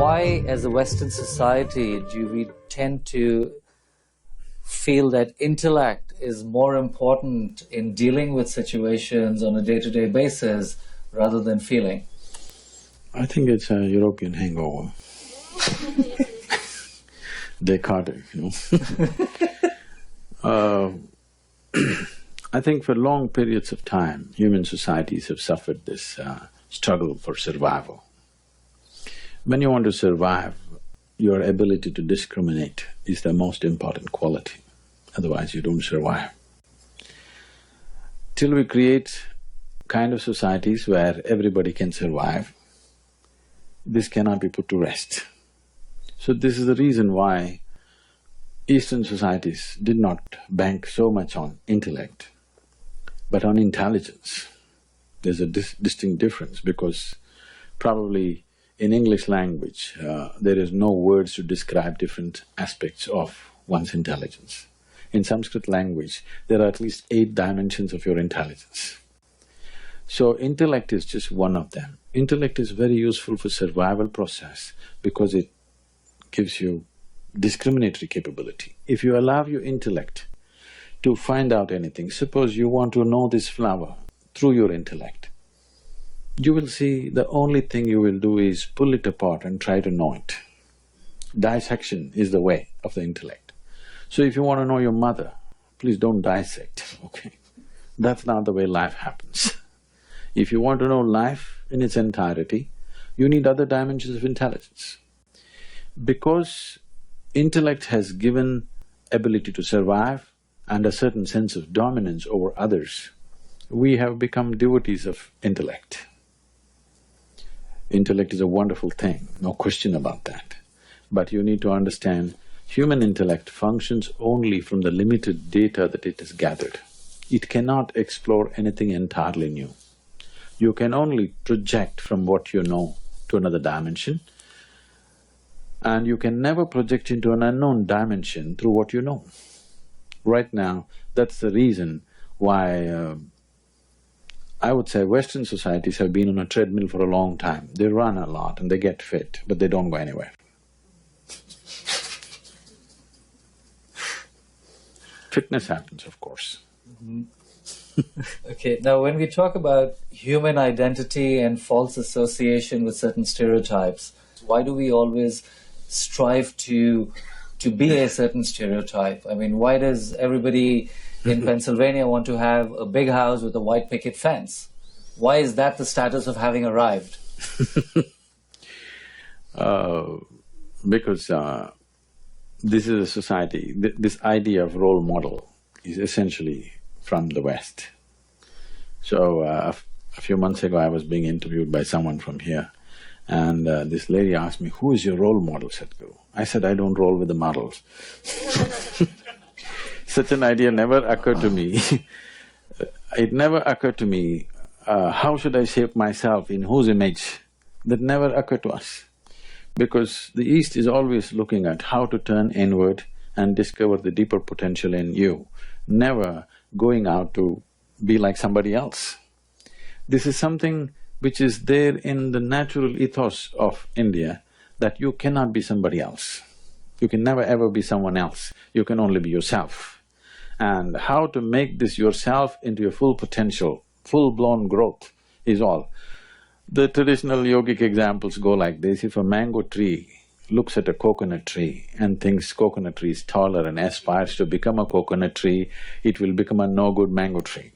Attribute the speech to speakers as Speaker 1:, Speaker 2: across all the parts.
Speaker 1: why, as a Western society, do we tend to feel that intellect is more important in dealing with situations on a day-to-day basis rather than feeling?
Speaker 2: I think it's a European hangover. Descartes, I think for long periods of time, human societies have suffered this struggle for survival. When you want to survive, your ability to discriminate is the most important quality, otherwise you don't survive. Till we create kind of societies where everybody can survive, this cannot be put to rest. So this is the reason why Eastern societies did not bank so much on intellect, but on intelligence. There's a distinct difference because probably in English language, there is no words to describe different aspects of one's intelligence. In Sanskrit language, there are at least 8 dimensions of your intelligence. So intellect is just one of them. Intellect is very useful for survival process because it gives you discriminatory capability. If you allow your intellect to find out anything, suppose you want to know this flower through your intellect, you will see the only thing you will do is pull it apart and try to know it. Dissection is the way of the intellect. So if you want to know your mother, please don't dissect, okay? That's not the way life happens. If you want to know life in its entirety, you need other dimensions of intelligence. Because intellect has given ability to survive and a certain sense of dominance over others, we have become devotees of intellect. Intellect is a wonderful thing, no question about that. But you need to understand, human intellect functions only from the limited data that it has gathered. It cannot explore anything entirely new. You can only project from what you know to another dimension, and you can never project into an unknown dimension through what you know. Right now, that's the reason why I would say Western societies have been on a treadmill for a long time. They run a lot and they get fit, but they don't go anywhere. Fitness happens, of course.
Speaker 1: Okay, now when we talk about human identity and false association with certain stereotypes, why do we always strive to be a certain stereotype? I mean, why does everybody in Pennsylvania want to have a big house with a white picket fence? Why is that the status of having arrived?
Speaker 2: Because this is a society, this idea of role model is essentially from the West. So a few months ago I was being interviewed by someone from here, and this lady asked me, "Who is your role model, Sadhguru?" I said, "I don't roll with the models." Such an idea never occurred to me. It never occurred to me, how should I shape myself, in whose image? That never occurred to us. Because the East is always looking at how to turn inward and discover the deeper potential in you, never going out to be like somebody else. This is something which is there in the natural ethos of India, that you cannot be somebody else. You can never ever be someone else, you can only be yourself. And how to make this yourself into your full potential, full-blown growth is all. The traditional yogic examples go like this: if a mango tree looks at a coconut tree and thinks coconut tree is taller and aspires to become a coconut tree, it will become a no-good mango tree.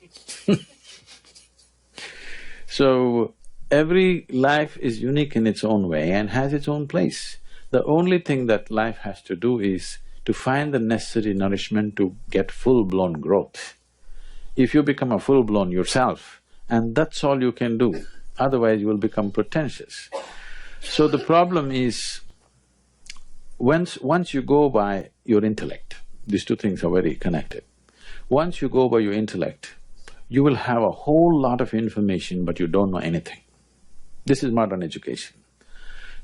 Speaker 2: So, every life is unique in its own way and has its own place. The only thing that life has to do is to find the necessary nourishment to get full-blown growth. If you become a full-blown yourself, and that's all you can do, otherwise you will become pretentious. So the problem is, once you go by your intellect, these two things are very connected. Once you go by your intellect, you will have a whole lot of information but you don't know anything. This is modern education.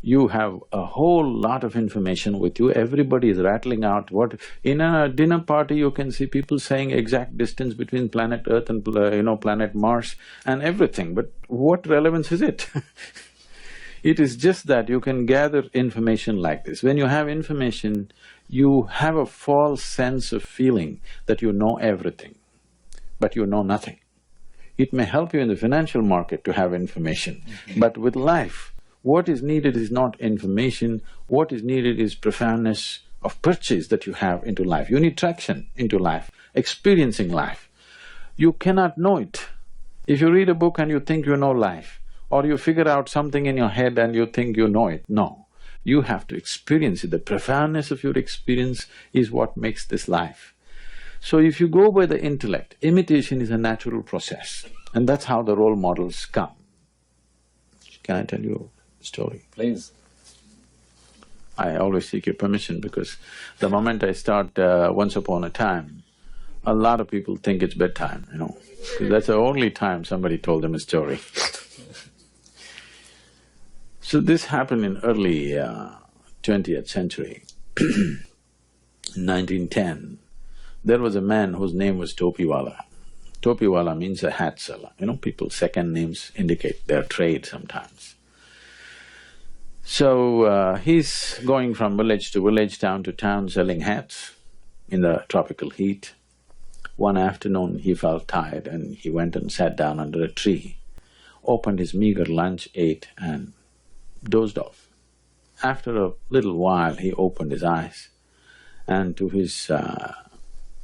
Speaker 2: You have a whole lot of information with you, everybody is rattling out what… In a dinner party you can see people saying exact distance between planet Earth and planet Mars and everything, but what relevance is it? It is just that you can gather information like this. When you have information, you have a false sense of feeling that you know everything, but you know nothing. It may help you in the financial market to have information, but with life, what is needed is not information, what is needed is profoundness of purchase that you have into life. You need traction into life, experiencing life. You cannot know it. If you read a book and you think you know life, or you figure out something in your head and you think you know it, no. You have to experience it. The profoundness of your experience is what makes this life. So if you go by the intellect, imitation is a natural process, and that's how the role models come. Can I tell you a story?
Speaker 1: Please.
Speaker 2: I always seek your permission because the moment I start once upon a time, a lot of people think it's bedtime, you know, because that's the only time somebody told them a story. So this happened in early 20th century. In 1910, there was a man whose name was Topiwala. Topiwala means a hat seller, you know, people's second names indicate their trade sometimes. So he's going from village to village, town to town selling hats in the tropical heat. One afternoon he felt tired and he went and sat down under a tree, opened his meager lunch, ate and dozed off. After a little while he opened his eyes and to his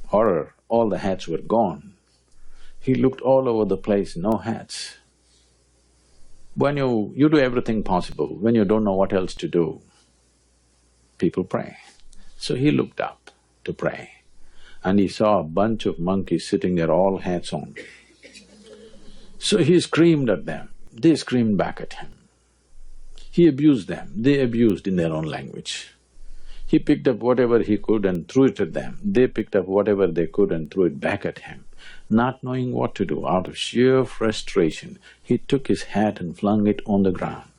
Speaker 2: horror, all the hats were gone. He looked all over the place, no hats. When you do everything possible, when you don't know what else to do, people pray. So he looked up to pray and he saw a bunch of monkeys sitting there, all hats on. So he screamed at them, they screamed back at him. He abused them, they abused in their own language. He picked up whatever he could and threw it at them, they picked up whatever they could and threw it back at him. Not knowing what to do, out of sheer frustration, he took his hat and flung it on the ground.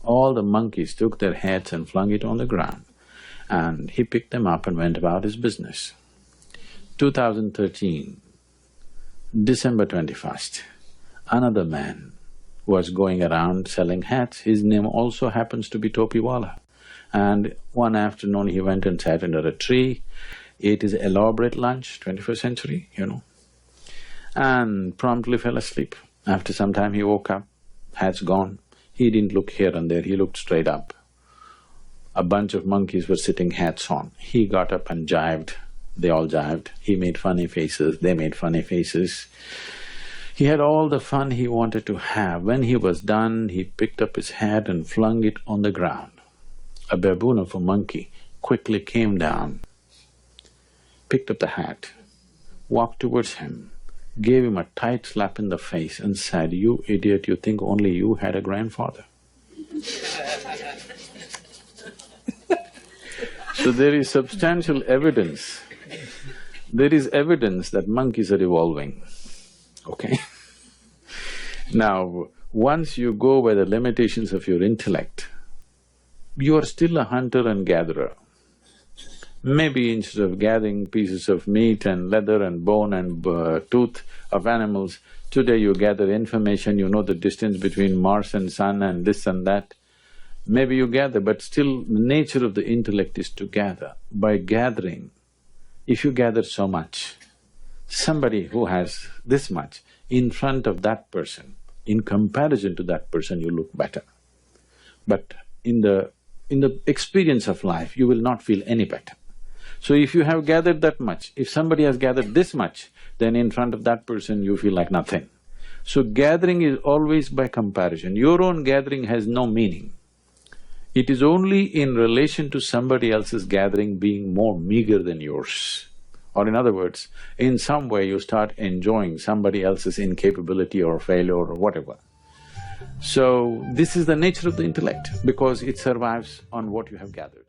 Speaker 2: All the monkeys took their hats and flung it on the ground, and he picked them up and went about his business. 2013, December 21st, another man was going around selling hats. His name also happens to be Topiwala. And one afternoon he went and sat under a tree, ate his elaborate lunch, 21st century, you know, and promptly fell asleep. After some time he woke up, hats gone. He didn't look here and there, he looked straight up. A bunch of monkeys were sitting hats on. He got up and jived, they all jived. He made funny faces, they made funny faces. He had all the fun he wanted to have. When he was done, he picked up his hat and flung it on the ground. A baboon of a monkey quickly came down, picked up the hat, walked towards him, gave him a tight slap in the face and said, "You idiot, you think only you had a grandfather." So there is substantial evidence, there is evidence that monkeys are evolving, okay? Now, once you go by the limitations of your intellect, you are still a hunter and gatherer. Maybe instead of gathering pieces of meat and leather and bone and tooth of animals, today you gather information, you know the distance between Mars and Sun and this and that. Maybe you gather, but still the nature of the intellect is to gather. By gathering, if you gather so much, somebody who has this much, in front of that person, in comparison to that person, you look better. But in the experience of life, you will not feel any better. So if you have gathered that much, if somebody has gathered this much, then in front of that person you feel like nothing. So gathering is always by comparison. Your own gathering has no meaning. It is only in relation to somebody else's gathering being more meager than yours. Or in other words, in some way you start enjoying somebody else's incapability or failure or whatever. So this is the nature of the intellect, because it survives on what you have gathered.